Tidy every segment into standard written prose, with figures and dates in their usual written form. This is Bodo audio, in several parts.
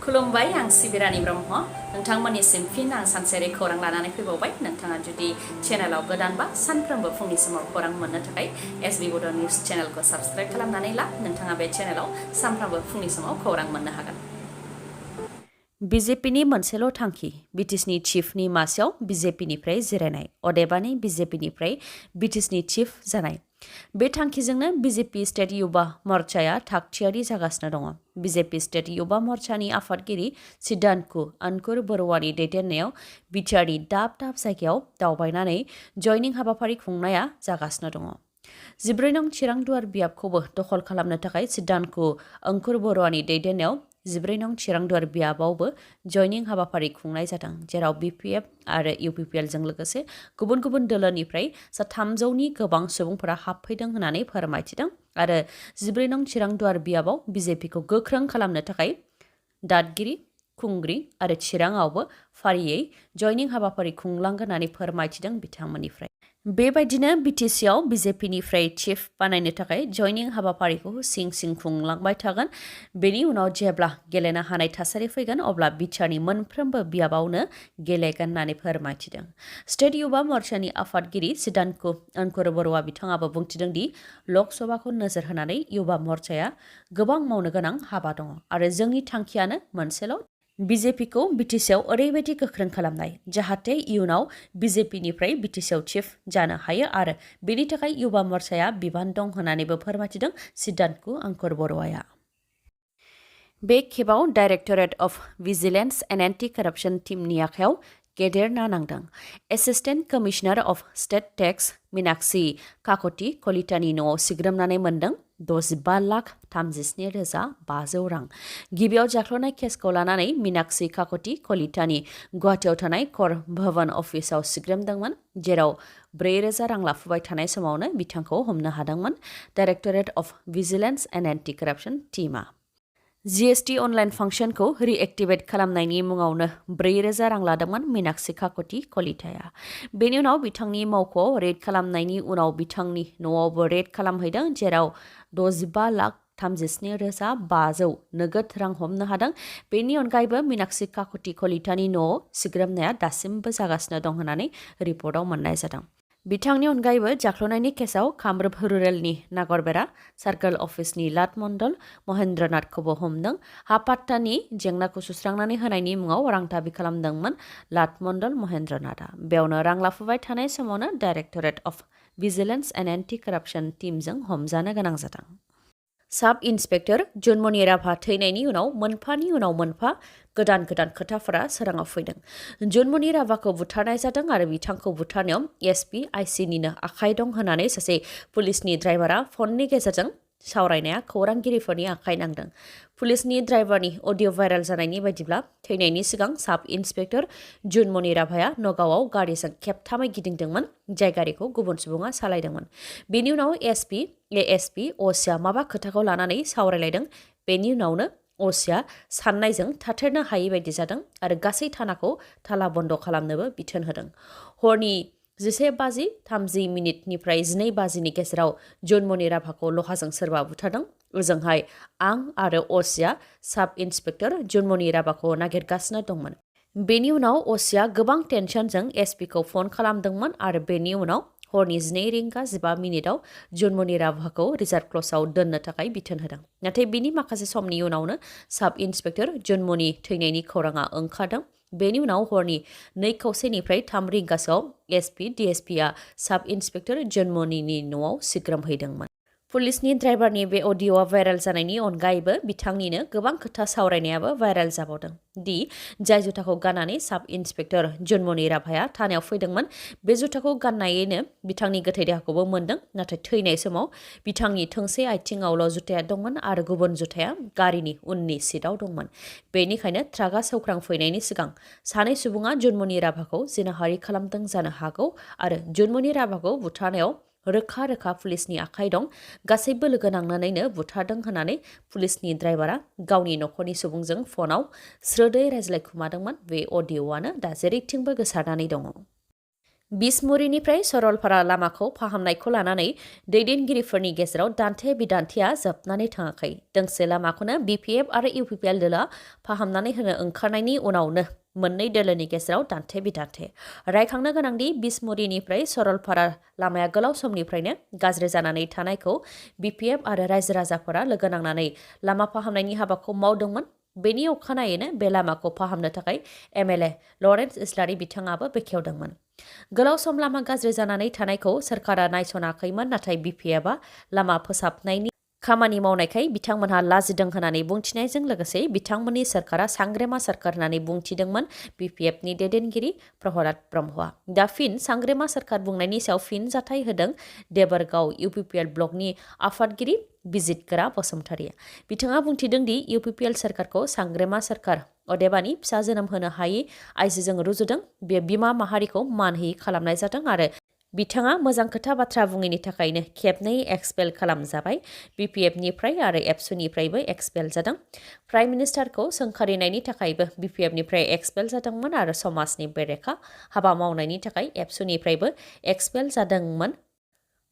खुलुमबाय आं सिबिरानि ब्रह्म नोंथांमोननिसिम फिन आं सानसेयारि खौरां लानानै फैबावबाय नोंथाङा जुदि चेनेलाव गोदानबा सानफ्रोमबो फुंनि समाव खौरां मोननो थाखाय SBbodo News चेनेलखौ साबस्क्राइब खालामनानै ला नोंथाङा बे चेनेलाव सानफ्रोमबो फुंनि समाव खौरां मोननो हागोन। बिजेपिनि मोनसेल' थांखि बिटिसिनि चिफनि मासियाव बिजेपिनिफ्राय जिरायनाय अदेबानि बिजेपिनिफ्राय बिटिसिनि चिफ जानाय बे थांखिजोंनो बिजेपि स्टेट युवा मर्चाया थागथियारि जागासिनो दङ। बिजेपि स्टेट युवा मर्चानि आफादगिरि सिद्धान्तखौ अंकुर बरुवानि दैदेननायाव बिटिआरनि दाब दाब जायगायाव दावबायनानै जयनिं हाबाफारि खुंनाया जागासिनो दङ। 14 नं चिरां दुवार बियाबखौबो दखल खालामनो थाखाय सिद्धान्तखौ अंकुर बरुवानि दैदेननायाव 14 नं चिरां दुवार बियाबावबो जयनिं हाबाफारि खुंनाय जादों, जेराव बिपिएफ आरो इउपिपिएलजों लोगोसे गुबुन गुबुन दोलोनिफ्राय 300नि गोबां सुबुंफोरा हाबफैदों होननानै फोरमायथिदों आरो 14 नं चिरां दुवार बियाबाव बिजेपिखौ गोख्रों खालामनो थाखाय दादगिरि, खुंग्रि आरो चिराङावबो फारियै जयनिं हाबाफारि खुंलांगोन होननानै फोरमायथिदों बिथांमोननिफ्राय। बेबायदिनो बिटिसिआव बिजेपिनिफ्राय चिफ बानायनो थाखाय जयनिं हाबाफारिखौ सिं सिं खुंलांबाय थागोन। बेनि उनाव जेब्ला गेलेनो हानाय थासारि फैगोन अब्ला बिटिआरनि मोनफ्रोमबो बियाबावनो गेलेगोन होननानै फोरमायथिदों। स्टेट युवा मर्चानि आफादगिरि सिद्धान्तखौ अंकुर बरुवा बिथाङाबो बुंथिदों दि लकसभाखौ नोजोर होनानै युवा मर्चाया गोबां मावनो गोनां हाबा दङ आरो जोंनि थांखियानो मोनसेल' बिजेपिखौ बिटिसिआव ओरैबायदि गोख्रों खालामनाय जाहाथे इयुनाव बिजेपिनिफ्राय बिटिसिआव चिफ जानो हायो आरो बेनि थाखाय युवा मर्चाया बिबान दं होननानैबो फोरमायथिदों सिद्धान्तखौ अंकुर बरुवाया। बे खेबाव directorate of vigilance and anti corruption टीमनि आखायाव गेदेर ना नांदों। Assistant commissioner of state tax Meenakshi Kakati कलितानि न'आव सिग्रोमनानै मोनदों 65,37,500 रां। गिबियाव जाख्ल'नाय केसखौ लानानै मीनाक्षी काकति कलितानि गुवाहाटीआव थानाय कर भवन अफिसाव सिग्रोमदोंमोन, जेराव 4,000 रां लाफुबाय थानाय समावनो बिथांखौ हमनो हादोंमोन directorate of vigilance and anti corruption टीमआ। जीएसटी अनलाइन फांसनखौ रिएक्टिभेट खालामनायनि मुङावनो 4,000 रां लादोंमोन मीनाक्षी काकति कलिताया। बेनि उनाव बिथांनि मावख'आव रेड खालामनायनि उनाव बिथांनि न'आवबो रेड खालामहैदों, जेराव 65,37,500 नोगोद रां हमनो हादों। बेनि अनगायैबो मीनाक्षी काकति कलितानि न'आव सिग्रोमनाया दासिमबो जागासिनो दं होननानै रिपर्टआव मोननाय जादों। बिथांनि अनगायैबो जाख्ल'नायनि केसआव कामरुप रुरेलनि नागरबेरा सार्कल अफिसनि लाटमण्डल महेन्द्रनाथखौबो हमदों। हापात्तानि जेंनाखौ सुस्रांनानै होनायनि मुङाव रां दाबि खालामदोंमोन लाटमण्डल महेन्द्रनाथआ। बेयावनो रां लाफुबाय थानाय समावनो directorate of vigilance and anti कराप्शन टीमजों हमजानो गोनां जादों। साब इन्सपेक्टर जुनमनि राभा थैनायनि उनाव मोनफानि उनाव मोनफा गोदान गोदान खोथाफोरा सोराङाव फैदों। जुनमनि राभाखौ बुथारनाय जादों आरो बिथांखौ बुथारनायाव एसपि आइसिनिनो आखाइ दं होननानै सासे पुलिसनि ड्राइभारा फननि गेजेरजों सावरायनाया खौरांगिरिफोरनि आखाइ नांदों। पुलिसनि ड्राइभारनि अडिअ भाइरेल जानायनि बायदिब्ला थैनायनि सिगां साब इन्सपेक्टर जुनमनि राभाया नगावआव गारिजों खेबथामै गिदिंदोंमोन, जाय गारिखौ गुबुन सुबुङा सालायदोंमोन। बेनि उनाव एसपि एएसपि असिया माबा खोथाखौ लानानै सावरायलायदों। बेनि उनावनो असिया साननायजों थाथेरनो हायै बायदि जादों आरो गासै थानाखौ थाला बन्द खालामनोबो बिथोन होदों। हरनि 11:30 निफ्राय 12 गेजेराव जुनमनि राभाखौ लहाजों सोरबा बुथारदों। ओजोंहाय आं आरो असिया साब इन्सपेक्टर जुनमनि राभाखौ नागिरगासिनो दंमोन। बेनि उनाव असिया गोबां टेनसनजों एसपिखौ फन खालामदोंमोन आरो बेनि उनाव हरनि 12:15 जुनमनि राभाखौ रिजार्भ क्लसआव दोननो थाखाय बिथोन होदों। नाथाय बिनि माखासे समनि उनावनो साब इन्सपेक्टर जुनमनि थैनायनि खौराङा ओंखारदों। बेनि उनाव हरनि 2:15 3 रिंगासोआव एसपि डिएसपिआ साब इन्सपेक्टर जुनमनिनि न'आव सिग्रोमहैदोंमोन। पुलिसनि ड्राइभारनि बे अडिअ'आ भाइरेल जानायनि अनगायैबो बिथांनिनो गोबां खोथा सावरायनायाबो भाइरेल जाबावदों दि जाय जुथाखौ गाननानै साब इन्सपेक्टर जुनमनि राभाया थानायाव फैदोंमोन, बे जुथाखौ गाननायैनो बिथांनि गोथै देहाखौबो मोनदों। नाथाय थैनाय समाव बिथांनि थोंसे आथिङावल' जुथाया दंमोन आरो गुबुन जुथाया गारिनि उननि सिटआव दंमोन। बेनिखायनो ट्राकआ सौख्रांफैनायनि सिगां सानै सुबुङा जुनमनि राभाखौ जिनाहारि खालामदों जानो हागौ आरो जुनमनि राभाखौ बुथारनायाव रोखा रोखा पुलिसनि आखाइ दं। गासैबो लोगो नांनानैनो बुथारदों होननानै पुलिसनि ड्राइभारा गावनि न'खरनि सुबुंजों फनाव स्रोदै रायज्लायखुमादोंमोन। बे अडिअ'आनो दा जेरैथिंबो गोसारनानै दङ। बिसमुरिनिफ्राय सरलपारा लामाखौ फाहामनायखौ लानानै दैदेनगिरिफोरनि गेजेराव दान्थे बिदान्थेया जोबनानै थाङाखै। दोंसे लामाखौनो बिपिएफ आरो इउपिपिएल दोला फाहामनानै होनो ओंखारनायनि उनावनो मोननै दोलोनि गेजेराव दान्थे बिदान्थे। रायखांनो गोनांदि बिसमुरिनिफ्राय सरलपारा लामाया गोलाव समनिफ्रायनो गाज्रि जानानै थानायखौ बिपिएफ आरो रायजो राजाफोरा लोगो नांनानै लामा फाहामनायनि हाबाखौ मावदोंमोन। बेनि अखानायैनो बे लामाखौ फाहामनो थाखाय एमएलए लरेन्स इस्लारि बिथाङाबो बेखेवदोंमोन। गोलाव सम लामा गाज्रि जानानै थानायखौ सोरखारा नायसनाखैमोन, नाथाय बिपिएफआ लामा फोसाबनायनि खामानि मावनायखाय बिथांमोनहा लाजिदों होननानै बुंथिनायजों लोगोसे बिथांमोननि सोरखारा सांग्रेमा सोरखार होननानै बुंथिदोंमोन बिपिएफनि दैदेनगिरि प्रहलाद ब्रह्मआ। दा फिन सांग्रेमा सोरखार बुंनायनि सायाव फिन जाथाय होदों देबरगाव इउपिपिएल ब्लकनि आफादगिरि बिजितगोरा बसुमतारिया। बिथाङा बुंथिदों दि इउपिपिएल सोरखारखौ सांग्रेमा सोरखार अदेबानि फिसा जोनोम होनो हायै आइजोजों रुजुदों। बे बिमा माहारिखौ मान होयै खालामनाय जादों आरो बिथाङा मोजां खोथा बाथ्रा बुङैनि थाखायनो खेबनै एक्सपेल खालामजाबाय। बिपिएफनिफ्राय आरो एबसुनिफ्रायबो एक्सपेल जादों। प्राइम मिनिस्टारखौ सोंखारिनायनि थाखायबो बिपिएफनिफ्राय एक्सपेल जादोंमोन आरो समाजनि बेरेखा हाबा मावनायनि थाखाय एबसुनिफ्रायबो एक्सपेल जादोंमोन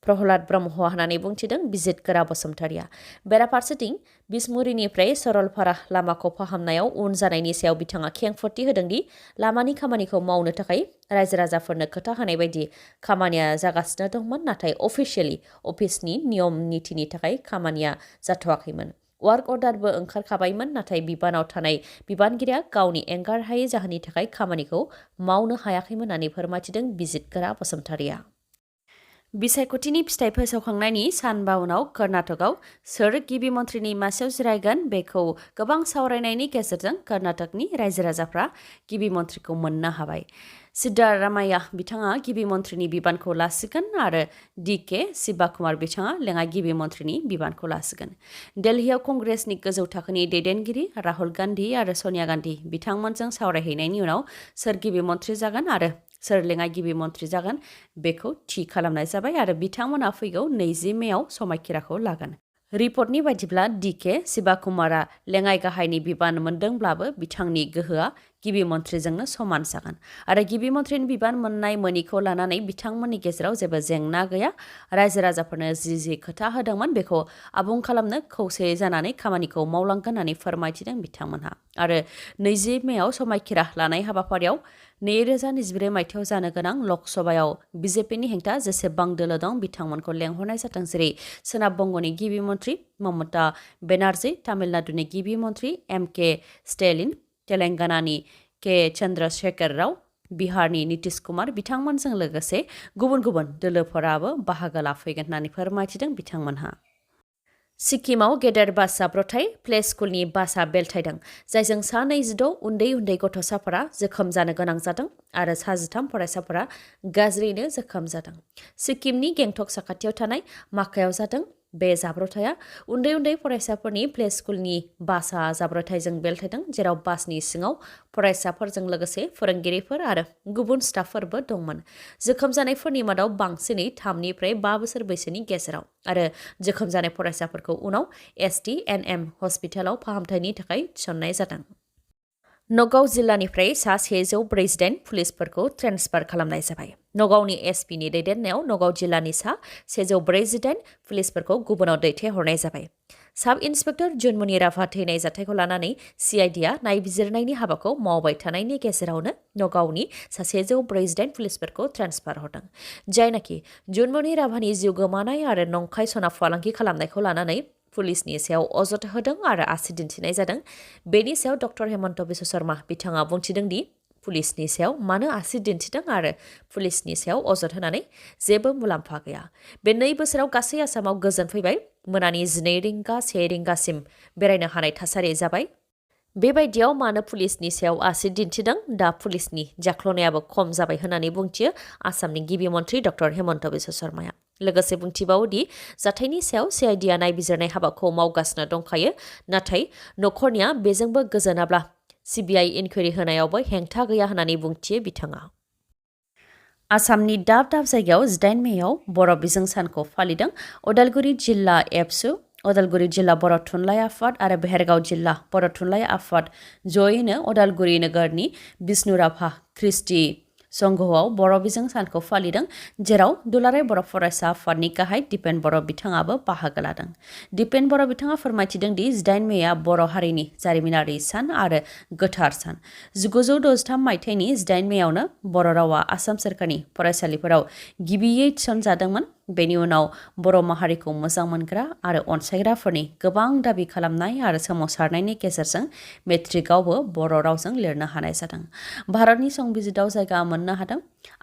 प्रहलाद ब्रह्म होननानै बुंथिदों बिजितगोरा बसुमतारिया। बेराफारसेथिं बिसमुरिनिफ्राय सरलपारा लामाखौ फाहामनायाव उन जानायनि सायाव बिथाङा खेंफोरथि होदोंदि लामानि खामानिखौ मावनो थाखाय रायजो राजाफोरनो खोथा होनाय बायदि खामानिया जागासिनो दंमोन, नाथाय अफिसियेलि अफिसनि नियम नितिनि थाखाय खामानिया जाथ'वाखैमोन। वार्क अर्डारबो ओंखारखाबायमोन, नाथाय बिबानाव थानाय बिबानगिरिया गावनि एंगारहायै जाहोननि थाखाय खामानिखौ मावनो हायाखैमोन होननानै फोरमायथिदों बिजितगोरा बसुमतारिया। बिसायख'थिनि फिथाइ फोसावखांनायनि सानबा उनाव कर्नाटकआव सोर गिबि मन्थ्रिनि मासियाव जिरायगोन बेखौ गोबां सावरायनायनि गेजेरजों कर्नाटकनि रायजो राजाफ्रा गिबि मन्थ्रिखौ मोननो हाबाय। सिद्धारामाया बिथाङा गिबि मन्थ्रिनि बिबानखौ लासिगोन आरो डि.के. शिबकुमार बिथाङा लेङाइ गिबि मन्थ्रिनि बिबानखौ लासिगोन। दिल्लीयाव कंग्रेसनि गोजौ थाखोनि दैदेनगिरि राहुल गान्धी आरो सनिया गान्धी बिथांमोनजों सावरायहैनायनि उनाव सोर गिबि मन्थ्रि जागोन आरो सोर लेङाइ गिबि मन्थ्रि जागोन बेखौ थि खालामनाय जाबाय आरो बिथांमोना फैगौ 20 मेआव समायखिराखौ लागोन। रिपर्टनि बायदिब्ला डि.के. शिबकुमारा लेङाइ गाहायनि बिबान मोनदोंब्लाबो बिथांनि गोहोआ गिबि मन्थ्रिजोंनो समान जागोन आरो गिबि मन्थ्रिनि बिबान मोननाय मोनिखौ लानानै बिथांमोननि गेजेराव जेबो जेंना गैया। रायजो राजाफोरनो जि खोथा होदोंमोन बेखौ आबुं खालामनो खौसे जानानै खामानिखौ मावलांगोन होननानै फोरमायथिदों बिथांमोनहा। आरो 20 मेआव समायखिरा लानाय हाबाफारियाव 2024 मायथाइयाव जानो गोनां लकसभायाव बिजेपिनि हेंथा जेसेबां दोलो दं बिथांमोनखौ लेंहरनाय जादों, जेरै सोनाब बंगनि गिबि मन्थ्रि ममता बेनार्जी, तामिलनाडुनि गिबि मन्थ्रि एम.के. स्टेलिन, तेलेंगानानि के. चन्द्रशेखर राव, बिहारनि नीतीश कुमार बिथांमोनजों लोगोसे गुबुन गुबुन दोलोफोराबो बाहागो लाफैगोन होननानै फोरमायथिदों बिथांमोनहा। सिक्किमाव गेदेर बास जाब्रबथाय, प्ले स्कुलनि बासआ बेलथायदों, जायजों सा 26 उन्दै गथ'साफोरा जोखोम जानो गोनां जादों आरो सा 13 फरायसाफोरा गाज्रियैनो जोखोम जादों। सिक्किमनि गेंटक साखाथियाव थानाय माकायाव जादों बे जाब्रबथाया। उन्दै फरायसाफोरनि प्ले स्कुलनि बासआ जाब्रबथायजों बेलथायदों, जेराव बासनि सिङाव फरायसाफोरजों लोगोसे फोरोंगिरिफोर आरो गुबुन स्टाफफोरबो दंमोन। जोखोम जानायफोरनि मादाव बांसिनै 3 निफ्राय 5 बोसोर बैसोनि गेजेराव आरो जोखोम जानाय फरायसाफोरखौ उनाव STNM हस्पिटालाव फाहामथायनि थाखाय थिसननाय जादों। नगाव जिल्लानिफ्राय सा 148 पुलिसफोरखौ ट्रेन्सफार खालामनाय जाबाय। नगावनि एसपिनि दैदेननायाव नगाव जिल्लानि सा 148 पुलिसफोरखौ गुबुनाव दैथायहरनाय जाबाय। साब इन्सपेक्टर जुनमनि राभा थैनाय जाथायखौ लानानै CIDआ नायबिजिरनायनि हाबाखौ मावबाय थानायनि गेजेरावनो नगावनि सा 148 पुलिसफोरखौ ट्रेन्सफार हरदों, जायनाखि जुनमनि राभानि जिउ गोमानाय आरो नंखाय सना फालांगि खालामनायखौ लानानै पुलिसनि सायाव अजद होदों आरो आसि दिन्थिनाय जादों। बेनि सायाव डक्टर हेमन्त बिश्व शर्मा बिथाङा बुंथिदों दि पुलिसनि सायाव मानो आसि दिन्थिदों आरो पुलिसनि सायाव अजद होनानै जेबो मुलाम्फा गैया। बे 2 बोसोराव गासै आसामाव गोजोन फैबाय। मोनानि 12 रिंगा 1 रिंगासिम बेरायनो हानाय थासारि जाबाय। बेबायदियाव मानो पुलिसनि सायाव आसि दिन्थिदों? दा पुलिसनि जाख्ल'नायाबो खम जाबाय होननानै बुंथियो आसामनि गिबि मन्थ्रि डक्टर हेमन्त बिश्व शर्माया। लोगोसे बुंथिबावो दि जाथायनि सायाव CIDआ नायबिजिरनाय हाबाखौ मावगासिनो दंखायो, नाथाय नखरनिया बेजोंबो गोजोनाब्ला CBI इनकुवेरि होनायावबो हेंथा गैया होननानै बुंथियो बिथाङा। आसामनि दाब जायगायाव 18 मेआव बर' बिजों सानखौ फालिदों। उदालगुरि जिल्ला एबसु, उदालगुरि जिल्ला बर' थुनलाइ आफाद आरो बेहेरगाव जिल्ला बर' थुनलाइ आफाद जयैनो उदालगुरि नोगोरनि बिष्णु राभा ख्रिस्टि संघआव बर' बिजों सानखौ फालिदों, जेराव दुलाराय बर' फरायसा आफादनि गाहाय दिपेन बर' बिथाङाबो बाहागो लादों। दिपेन बर' बिथाङा फोरमायथिदों दि 8 मेआ बर' हारिनि जारिमिनारि सान आरो गोथार सान। 1963 मायथाइनि 8 मेआवनो बर' रावा आसाम सोरखारनि फरायसालिफोराव गिबियै थिसनजादोंमोन। बेनि उनाव बर' माहारिखौ मोजां मोनग्रा आरो अनसायग्राफोरनि गोबां दाबि खालामनाय आरो सोमावसारनायनि गेजेरजों मेट्रिकआवबो बर' रावजों लिरनो हानाय जादों। भारतनि संबिजिताव जायगा मोननो हादों।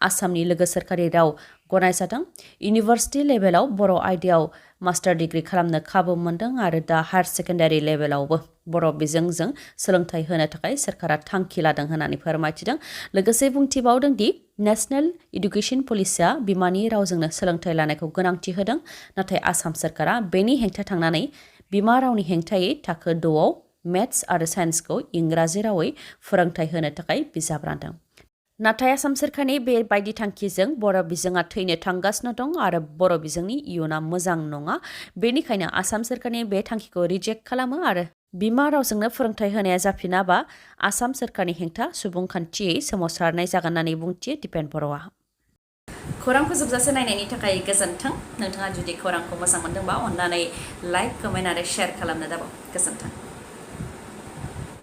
आसामनि लोगो सोरखारि राव गनायजादों। इउनिभार्सिटि लेभेलाव बर' आयदायाव मास्टार डिग्री खालामनो खाबु मोनदों आरो दा हायार सेकेन्डारि लेभेलावबो बर' बिजोंजों सोलोंथाइ होनो थाखाय सोरखारा थांखि लादों होननानै फोरमायथिदों। लोगोसे बुंथिबावदों दि नेशनेल इडुकेशन पलिसिया बिमानि रावजोंनो सोलोंथाइ लानायखौ गोनांथि होदों, नाथाय आसाम सोरखारा बेनि हेंथा थांनानै बिमा रावनि हेंथायै थाखो 6आव मेथ्स आरो साइन्सखौ इंराजि रावै फोरोंथाइ होनो थाखाय बिजाब रानदों। नाथाय आसाम सोरखारनि बेबायदि थांखिजों बर' बिजोङा थैनो थांगासिनो दं आरो बर' बिजोंनि इयुना मोजां नङा। बेनिखायनो आसाम सोरखारनि बे थांखिखौ रिजेक्ट खालामो आरो बिमा रावजोंनो फोरोंथाइ होनाया जाफिनाबा आसाम सोरखारनि हेंथा सुबुंखान्थियै सोमावसारनाय जागोन होननानै बुंथियो दिपेन बर'आ। खौरांखौ जोबजासे नायनायनि थाखाय गोजोन्थों। नोंथाङा जुदि खौरांखौ मोजां मोनदोंबा अन्नानै लाइक, कमेन्ट आरो शेयार खालामनो दाबाव। गोजोन्थों।